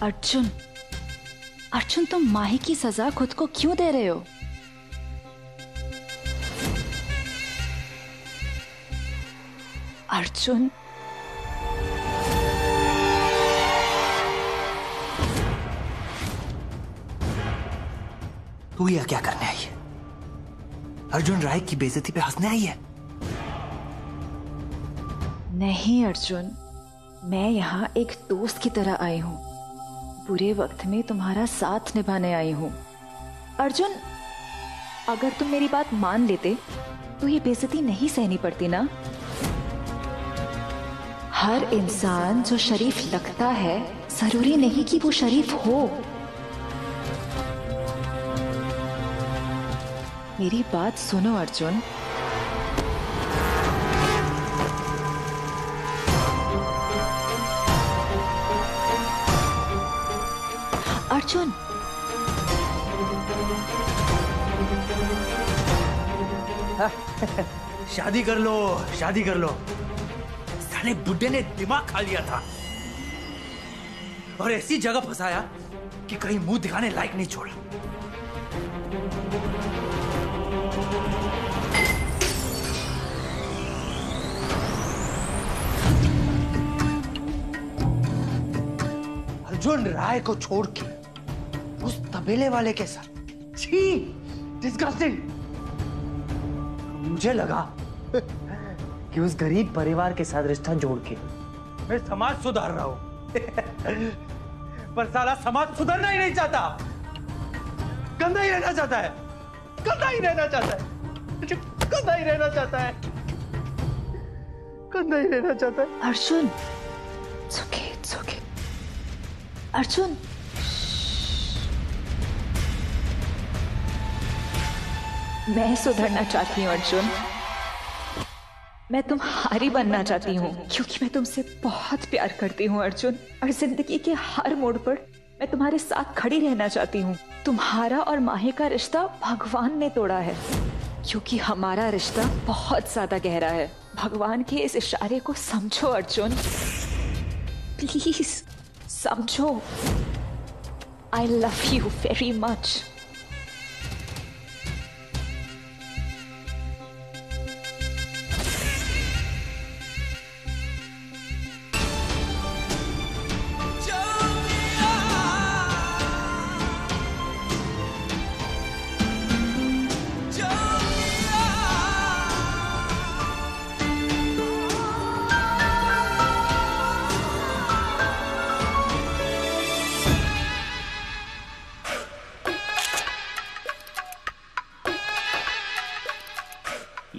अर्जुन, अर्जुन तुम माही की सजा खुद को क्यों दे रहे हो? अर्जुन, तू यह क्या करने आई है? अर्जुन राय की बेइज्जती पे हंसने आई है? नहीं अर्जुन, मैं यहाँ एक दोस्त की तरह आई हूँ। बुरे वक्त में तुम्हारा साथ निभाने आई हूँ। अर्जुन, अगर तुम मेरी बात मान लेते तो ये बेइज्जती नहीं सहनी पड़ती ना। हर इंसान जो शरीफ लगता है जरूरी नहीं कि वो शरीफ हो। मेरी बात सुनो अर्जुन। अर्जुन, शादी कर लो, शादी कर लो। साले बुड्ढे ने दिमाग खा लिया था और ऐसी जगह फंसाया कि कहीं मुंह दिखाने लायक नहीं छोड़ा। अर्जुन राय को छोड़ के उस तबेले वाले के साथ, छी, डिस्गस्टिंग। मुझे लगा कि उस गरीब परिवार के साथ रिश्ता जोड़ के मैं समाज सुधार रहा हूं। पर साला समाज सुधरना ही नहीं चाहता, गंदा ही रहना चाहता है, गंदा ही रहना चाहता है, गंदा ही रहना चाहता है, गंदा ही रहना चाहता है। Arjun, it's okay। अर्जुन, मैं सुधरना चाहती हूँ अर्जुन। मैं तुम्हारी बनना चाहती हूँ क्योंकि मैं तुमसे बहुत प्यार करती हूँ अर्जुन। और जिंदगी के हर मोड़ पर मैं तुम्हारे साथ खड़ी रहना चाहती हूँ। तुम्हारा और माही का रिश्ता भगवान ने तोड़ा है क्योंकि हमारा रिश्ता बहुत ज्यादा गहरा है। भगवान के इस इशारे को समझो अर्जुन, प्लीज समझो। I love you very much.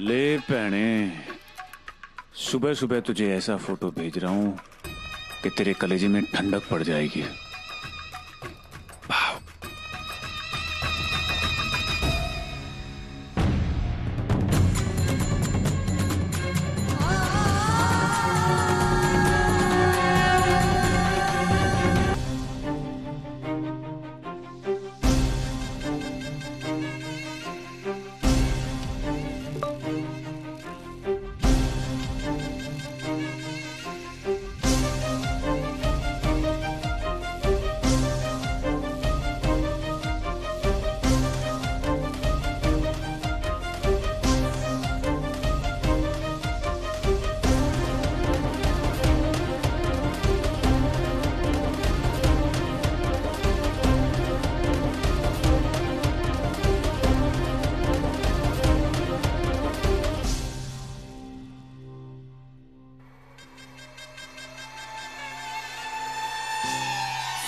ले भैने, सुबह सुबह तुझे ऐसा फोटो भेज रहा हूं कि तेरे कलेजे में ठंडक पड़ जाएगी।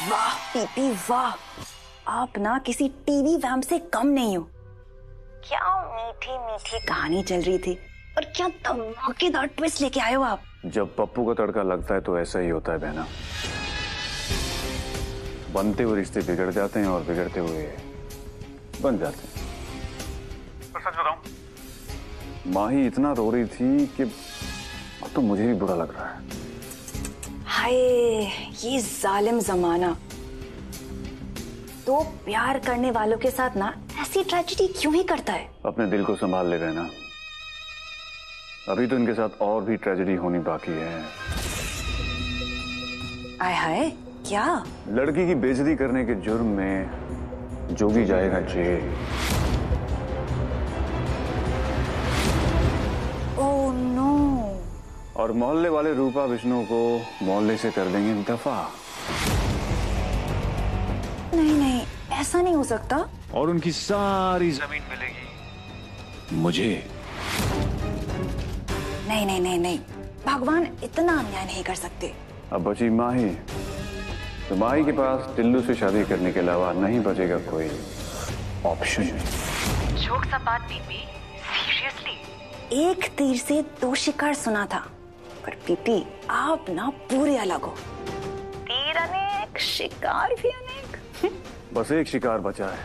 वाह पीपी वाह, आप ना किसी टीवी वैम्प से कम नहीं हो। क्या मीठी मीठी कहानी चल रही थी और क्या धमाकेदार ट्विस्ट लेके आए हो आप। जब पप्पू का तड़का लगता है तो ऐसा ही होता है बहना। बनते हुए रिश्ते बिगड़ जाते हैं और बिगड़ते हुए बन जाते हैं। पर सच बताऊं, माही इतना रो रही थी कि अब तो मुझे भी बुरा लग रहा है। हाय ये जालिम जमाना, तो प्यार करने वालों के साथ ना ऐसी ट्रेजेडी क्यों ही करता है। अपने दिल को संभाल ले बहना, अभी तो इनके साथ और भी ट्रेजेडी होनी बाकी है। आय हाय, क्या? लड़की की बेइज्जती करने के जुर्म में जोगी जाएगा जेल। Oh no. और मोहल्ले वाले रूपा विष्णु को मोहल्ले से कर देंगे दफा। नहीं नहीं, ऐसा नहीं हो सकता। और उनकी सारी जमीन मिलेगी मुझे। नहीं नहीं नहीं नहीं, भगवान इतना अन्याय नहीं कर सकते। अब बची माही, तो माही के पास टिल्लू से शादी करने के अलावा नहीं बचेगा कोई ऑप्शन। जोक सा बात पीपी, सीरियसली। एक तीर से दो शिकार सुना था, पर पीपी आप ना पूरे अलग हो। तीर अनेक, शिकार भी अनेक। बस एक शिकार बचा है,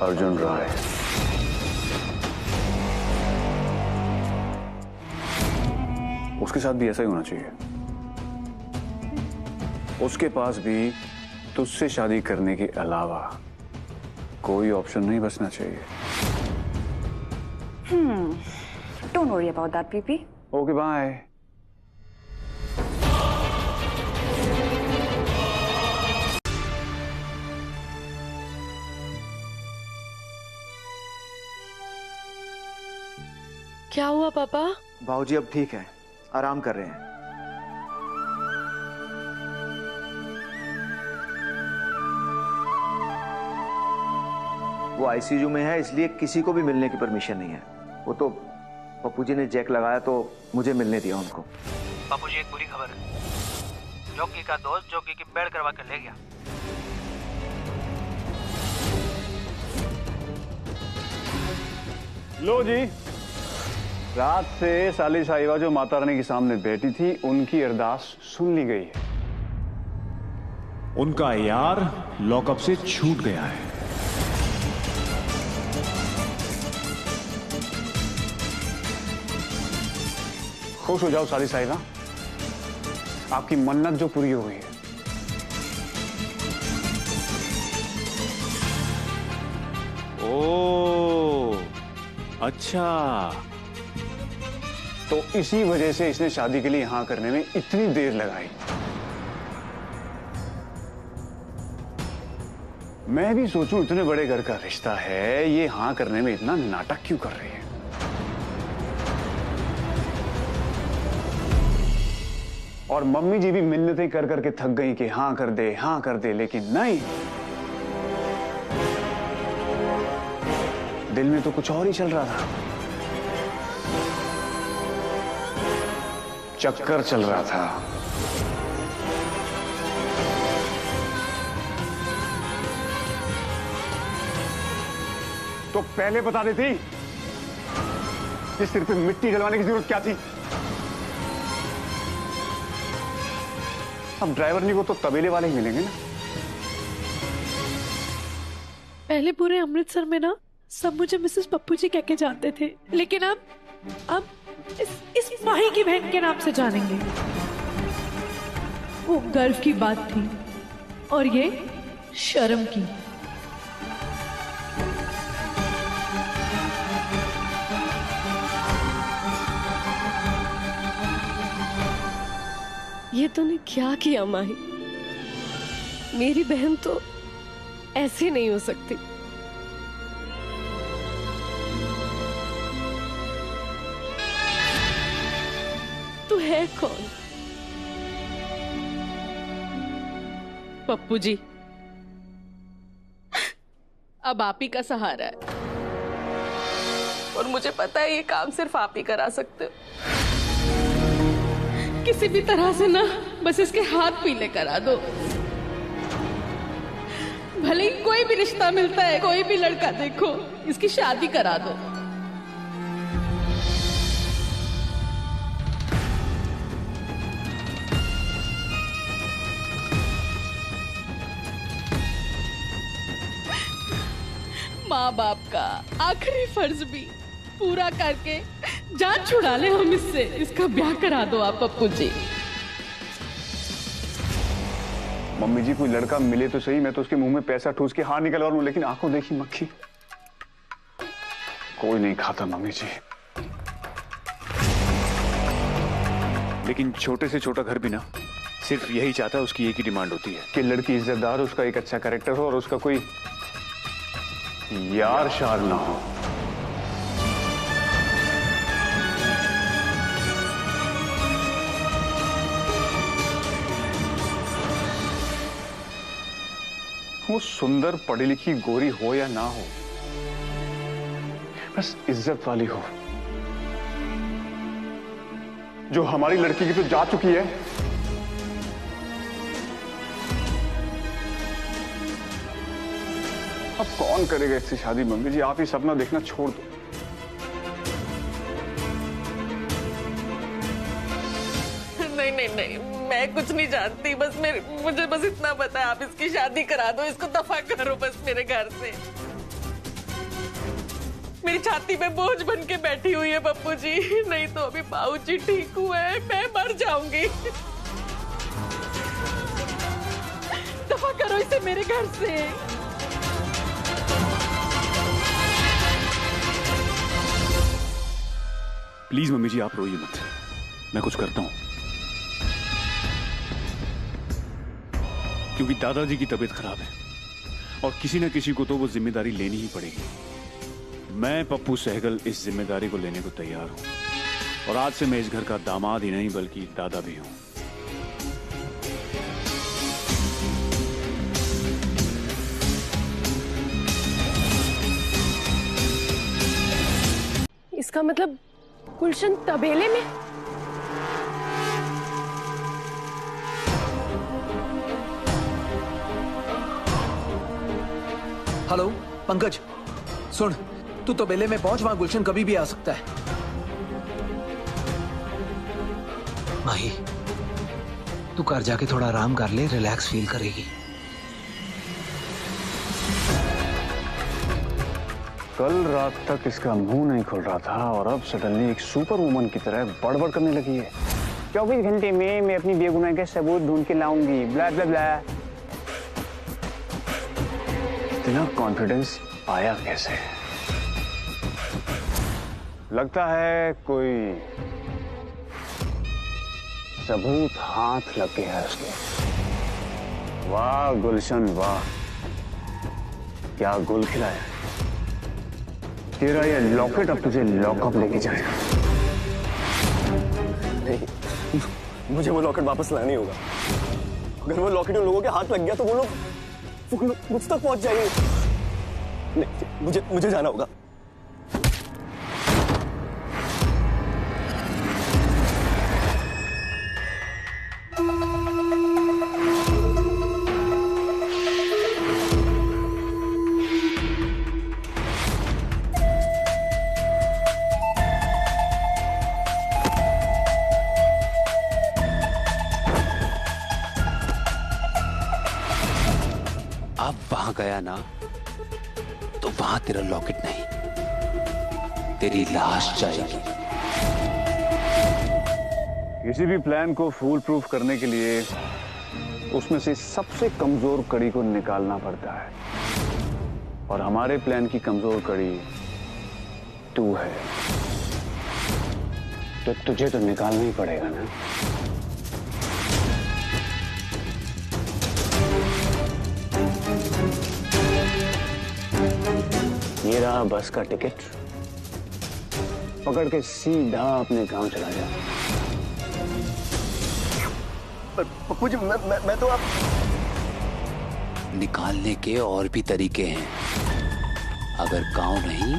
अर्जुन राय। उसके साथ भी ऐसा ही होना चाहिए। उसके पास भी तुझसे शादी करने के अलावा कोई ऑप्शन नहीं बचना चाहिए। Don't worry about that, पीपी। Okay bye. क्या हुआ पापा? बाबूजी अब ठीक है, आराम कर रहे हैं। वो आईसीयू में है, इसलिए किसी को भी मिलने की परमिशन नहीं है। वो तो पप्पू जी ने जैक लगाया तो मुझे मिलने दिया उनको। पप्पू जी, एक बुरी खबर है। जोगी का दोस्त जोगी की बेड़ करवा कर ले गया। लो जी, रात से साली साहिबा जो माता रानी के सामने बैठी थी, उनकी अरदास सुन ली गई है। उनका यार लॉकअप से छूट गया है। खुश हो जाओ साली साहिबा, आपकी मन्नत जो पूरी हो गई है। ओ, अच्छा। तो इसी वजह से इसने शादी के लिए यहां करने में इतनी देर लगाई। मैं भी सोचूं इतने बड़े घर का रिश्ता है, ये हाँ करने में इतना नाटक क्यों कर रही है। और मम्मी जी भी मिन्नतें कर करके थक गई कि हाँ कर दे, लेकिन नहीं, दिल में तो कुछ और ही चल रहा था। चक्कर चल रहा था। तो पहले बता देती, इस सिर पे मिट्टी डलवाने की जरूरत क्या थी। अब ड्राइवर नहीं को तो तबेले वाले ही मिलेंगे ना। पहले पूरे अमृतसर में ना सब मुझे मिसेस पप्पू जी कह के जानते थे, लेकिन अब इस माही की बहन के नाम से जानेंगे। वो गर्व की बात थी और ये शर्म की। ये तूने क्या किया माही? मेरी बहन तो ऐसे नहीं हो सकती। तू है कौन? पप्पू जी, अब आप ही का सहारा है और मुझे पता है ये काम सिर्फ आप ही करा सकते हो। किसी भी तरह से ना बस इसके हाथ पीले करा दो। भले ही कोई भी रिश्ता मिलता है, कोई भी लड़का देखो, इसकी शादी करा दो। माँ बाप का आखिरी फर्ज भी पूरा करके जान छुड़ा ले हम इससे। इसका ब्याह करा दो आप पप्पू जी। मम्मी जी, कोई लड़का मिले तो सही, मैं तो उसके मुंह में पैसा ठूस के हाथ निकलवा लूं, लेकिन आंखों देखी मक्खी कोई नहीं खाता मम्मी जी। लेकिन छोटे से छोटा घर भी ना सिर्फ यही चाहता है, उसकी एक ही डिमांड होती है कि लड़की इज्जतदार, उसका एक अच्छा कैरेक्टर हो और उसका कोई यार शार ना हो। वो सुंदर पढ़ी लिखी गोरी हो या ना हो, बस इज्जत वाली हो, जो हमारी लड़की की तो जा चुकी है। अब कौन करेगा इससे शादी? मम्मी जी, आप ही सपना देखना छोड़ दो। नहीं नहीं नहीं, मैं कुछ नहीं जानती, बस मुझे बस इतना पता है, आप इसकी शादी करा दो, इसको दफा करो बस मेरे घर से। मेरी छाती पे बोझ बन के बैठी हुई है पप्पू जी, नहीं तो अभी बाबू जी ठीक हुए हैं, मैं मर जाऊंगी। दफा करो इसे मेरे घर से। प्लीज मम्मी जी, आप रोइए मत, मैं कुछ करता हूं। क्योंकि दादाजी की तबीयत खराब है और किसी न किसी को तो वो जिम्मेदारी लेनी ही पड़ेगी। मैं पप्पू सहगल इस जिम्मेदारी को लेने को तैयार हूं और आज से मैं इस घर का दामाद ही नहीं बल्कि दादा भी हूं। इसका मतलब गुलशन तबेले में? हेलो पंकज, सुन, तू तबेले में पहुंच, वहां गुलशन कभी भी आ सकता है। माही, तू घर जाके थोड़ा आराम कर ले, रिलैक्स फील करेगी। कल रात तक इसका मुंह नहीं खुल रहा था और अब सडनली एक सुपर वुमन की तरह बड़बड़ करने लगी है। 24 घंटे में मैं अपनी बेगुनाही के सबूत ढूंढ के लाऊंगी, ब्ला ब्ला ब्ला। इतना कॉन्फिडेंस आया कैसे? लगता है कोई सबूत हाथ लग गया है उसके। वाह गुलशन वाह, क्या गुल खिलाया। तेरा ये लॉकेट अब तुझे लॉकअप लेके जाएगा। नहीं, मुझे वो लॉकेट वापस लाना ही होगा। अगर वो लॉकेट उन लोगों के हाथ लग गया तो वो लोग मुझ तक पहुंच जाएंगे। नहीं, मुझे जाना होगा। अब वहां गया ना तो वहां तेरा लॉकेट नहीं, तेरी लाश जाएगी। किसी भी प्लान को फूल प्रूफ करने के लिए उसमें से सबसे कमजोर कड़ी को निकालना पड़ता है और हमारे प्लान की कमजोर कड़ी तू है, तो तुझे तो निकालना ही पड़ेगा ना। ये रहा बस का टिकट, पकड़ के सीधा अपने गांव चला जा। पप्पू जी, मैं तो आप निकालने के और भी तरीके हैं, अगर गांव नहीं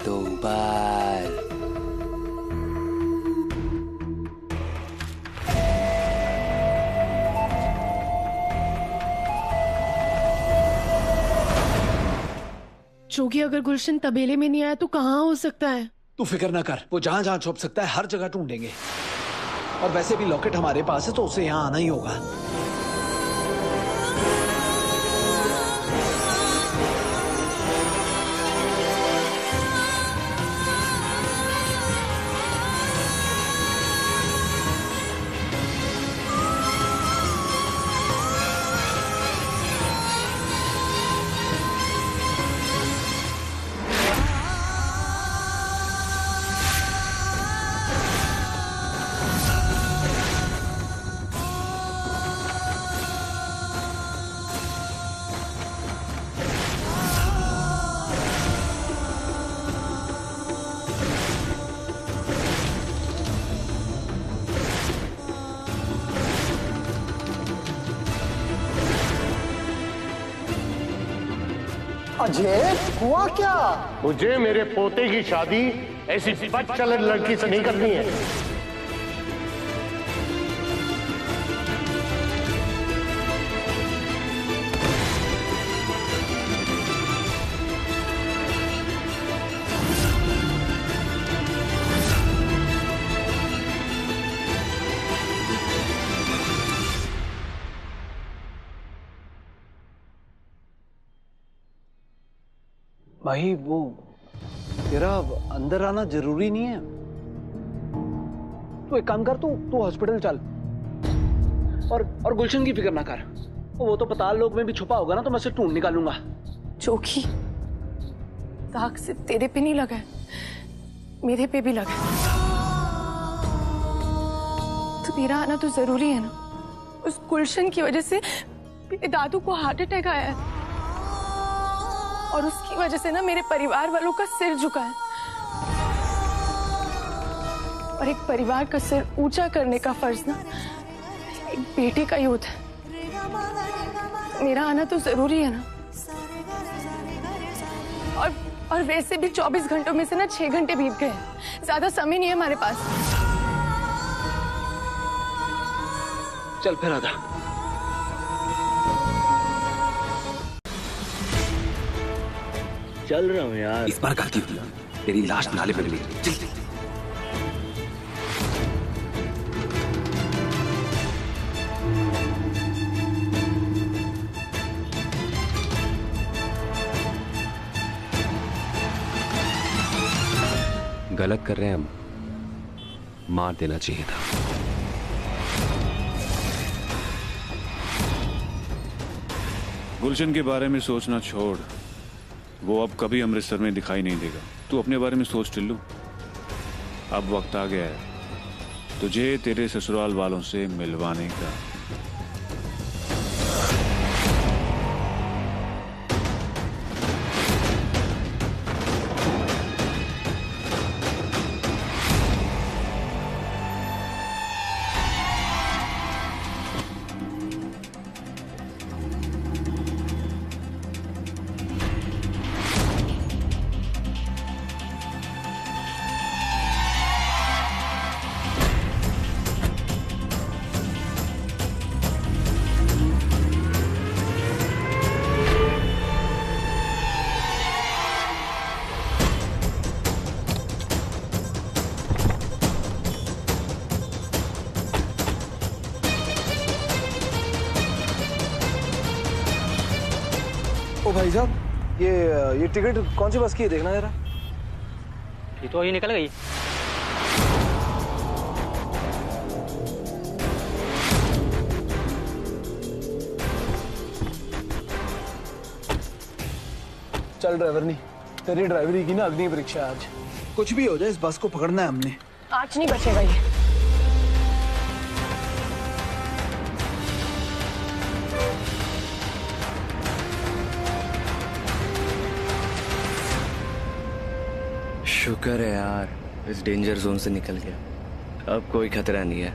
तो बार। जोगी, अगर गुलशन तबेले में नहीं आया तो कहाँ हो सकता है? तू फिक्र ना कर, वो जहां जहां छुप सकता है हर जगह ढूंढेंगे। और वैसे भी लॉकेट हमारे पास है तो उसे यहां आना ही होगा। अजय, हुआ क्या? मुझे मेरे पोते की शादी ऐसी बदचलन लड़की से नहीं करनी है। भाई वो तेरा अंदर आना जरूरी नहीं है। तू एक काम कर, तू हॉस्पिटल चल और गुलशन की फिक्र ना कर। वो तो पताल लोक में भी छुपा होगा ना, तो मैं उसे ढूंढ निकालूंगा। जोगी, दाग सिर्फ तेरे पे नहीं लगा है, मेरे पे भी लगा है। तो तेरा आना तो जरूरी है ना। उस गुलशन की वजह से मेरे दादू को हार्ट अटैक आया है और उसकी वजह से ना मेरे परिवार वालों का सिर झुका है। और एक परिवार का सिर ऊंचा करने का फर्ज ना एक बेटे का ही होता है। मेरा आना तो जरूरी है ना। और वैसे भी 24 घंटों में से ना 6 घंटे बीत गए, ज्यादा समय नहीं है हमारे पास। चल फिर आजा। चल रहा हूँ यार। इस बार गलती हुई, तेरी लाश नाले पे मिली। चल गलत कर रहे हैं हम, मार देना चाहिए था। गुलशन के बारे में सोचना छोड़, वो अब कभी अमृतसर में दिखाई नहीं देगा। तू अपने बारे में सोच टिल्लू। अब वक्त आ गया है तुझे तेरे ससुराल वालों से मिलवाने का। ओ भाई साहब, ये टिकट कौन सी बस की है, देखना जरा। ये तो अभी निकल गई। चल ड्राइवर नहीं, तेरी ड्राइवरी की ना अग्नि परीक्षा आज। कुछ भी हो जाए इस बस को पकड़ना है हमने। आज नहीं बचेगा ये। शुक्र है यार, इस डेंजर जोन से निकल गया। अब कोई खतरा नहीं है।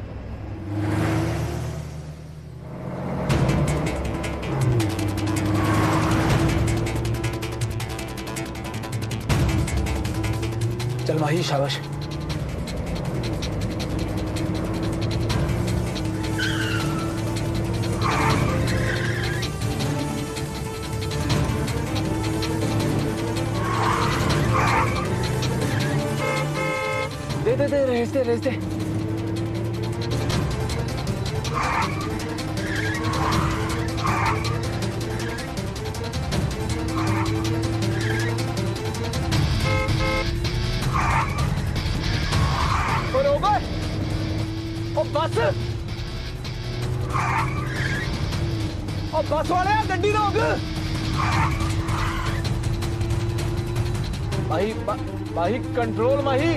चल माही, शाबाश। दे रेस दे। बरोबर। और बस वाले गड्डी रोक। माही कंट्रोल माही।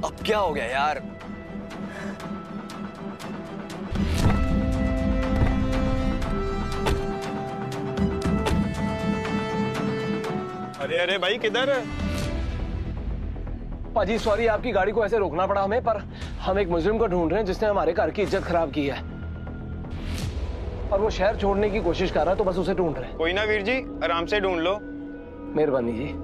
अब क्या हो गया यार? अरे भाई किधर? पाजी सॉरी, आपकी गाड़ी को ऐसे रोकना पड़ा हमें, पर हम एक मुजरिम को ढूंढ रहे हैं जिसने हमारे घर की इज्जत खराब की है और वो शहर छोड़ने की कोशिश कर रहा है, तो बस उसे ढूंढ रहे हैं। कोई ना वीर जी, आराम से ढूंढ लो। मेहरबानी जी।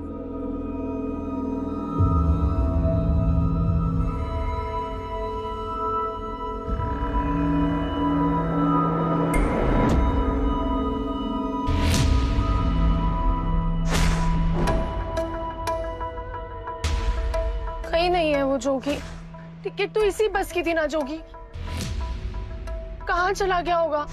कहीं नहीं है वो जोगी। टिकट तो इसी बस की थी ना जोगी। कहाँ चला गया होगा?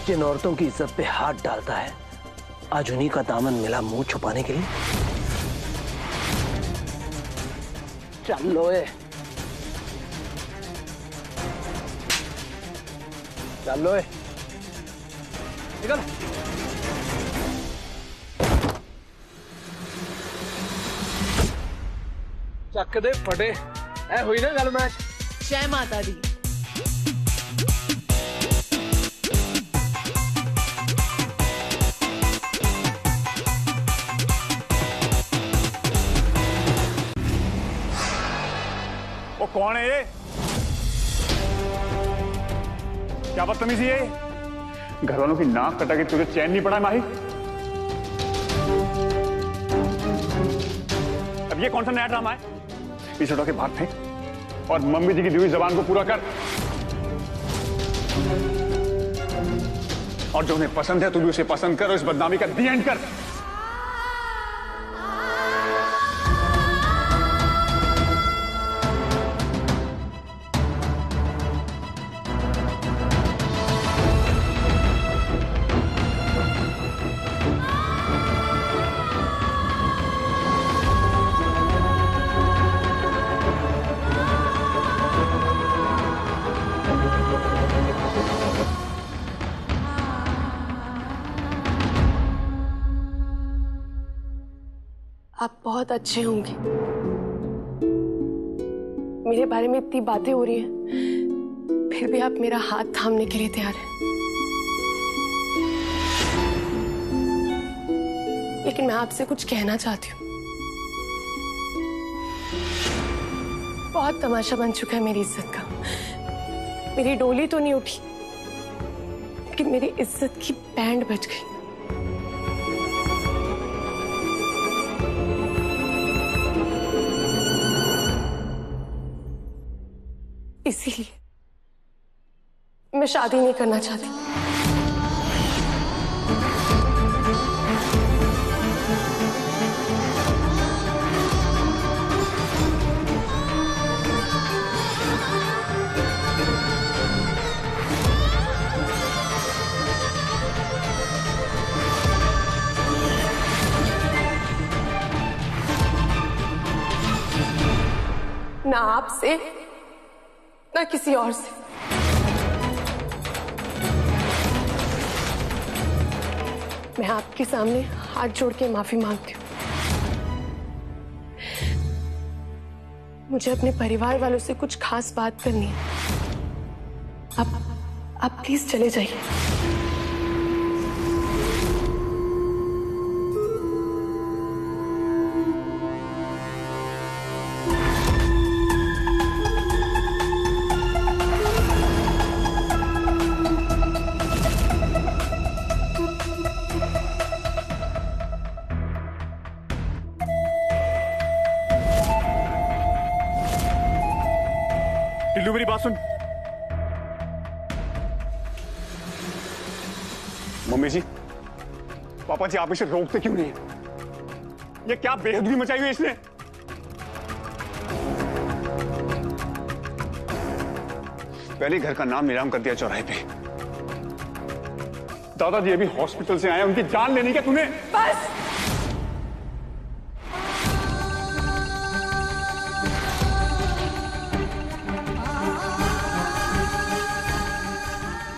जिन औरतों की इज्जत पे हाथ डालता है, आज उन्हीं का दामन मिला मुंह छुपाने के लिए। चल लोए, चल लोए, निकल। चक दे फटे। ऐ हुई ना गल मैच। जय माता दी। वो कौन है ये? क्या बदतमीजी है? घर वालों की नाक कटा के तुझे चैन नहीं पड़ा माही? अब ये कौन सा नया ड्रामा है? पीछे उठा के भाग फेंक और मम्मी जी की दी हुई जबान को पूरा कर। और जो उन्हें पसंद है तू भी उसे पसंद कर और इस बदनामी का दी एंड कर। आप बहुत अच्छे होंगे। मेरे बारे में इतनी बातें हो रही हैं, फिर भी आप मेरा हाथ थामने के लिए तैयार हैं। लेकिन मैं आपसे कुछ कहना चाहती हूँ। बहुत तमाशा बन चुका है मेरी इज्जत का। मेरी डोली तो नहीं उठी, लेकिन मेरी इज्जत की बैंड बज गई। इसीलिए मैं शादी नहीं करना चाहती। ना आपसे ना किसी और से। मैं आपके सामने हाथ जोड़ के माफी मांगती हूँ। मुझे अपने परिवार वालों से कुछ खास बात करनी है। आप प्लीज चले जाइए। लल्लू मेरी बात सुन। मम्मी जी, पापा जी आप इसे रोकते क्यों नहीं? ये क्या बेहदगी मचाई हुई इसने? पहले घर का नाम नीलाम कर दिया चौराहे पे। दादाजी अभी हॉस्पिटल से आए, उनकी जान लेनी क्या तूने? बस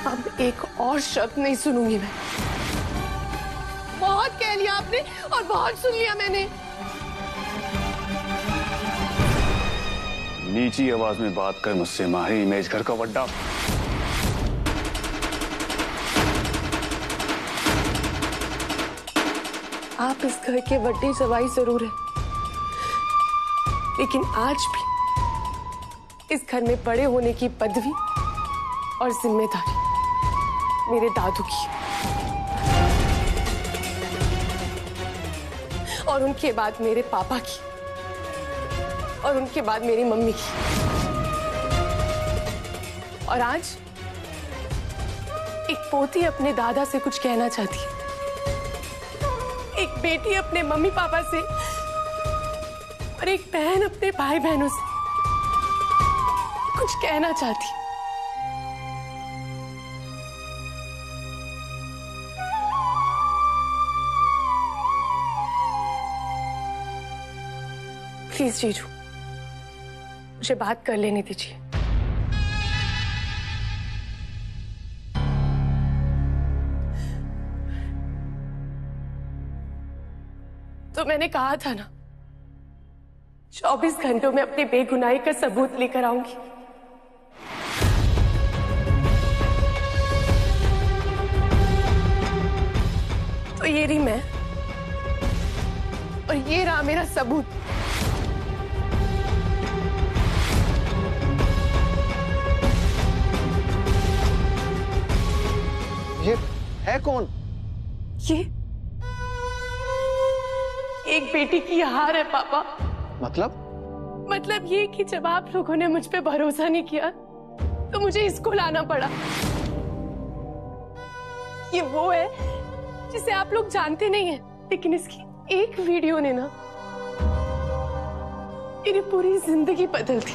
अब एक और शब्द नहीं सुनूंगी मैं। बहुत कह लिया आपने और बहुत सुन लिया मैंने। नीची आवाज में बात कर मुझसे माही, मैं इस घर का वड्डा। आप इस घर के वड्डे जवाई जरूर हैं, लेकिन आज भी इस घर में बड़े होने की पदवी और जिम्मेदारी मेरे दादू की, और उनके बाद मेरे पापा की, और उनके बाद मेरी मम्मी की। और आज एक पोती अपने दादा से कुछ कहना चाहती है, एक बेटी अपने मम्मी पापा से, और एक बहन अपने भाई बहनों से कुछ कहना चाहती है। प्लीज जीजू, मुझे बात कर लेने दीजिए। तो मैंने कहा था ना, 24 घंटों में अपनी बेगुनाही का सबूत लेकर आऊंगी। तो ये रही मैं, और ये रहा मेरा सबूत। ये है कौन? ये एक बेटी की हार है पापा। मतलब ये कि जब आप लोगों ने मुझ पे भरोसा नहीं किया तो मुझे इसको लाना पड़ा। ये वो है जिसे आप लोग जानते नहीं हैं, लेकिन इसकी एक वीडियो ने ना मेरी पूरी जिंदगी बदल दी।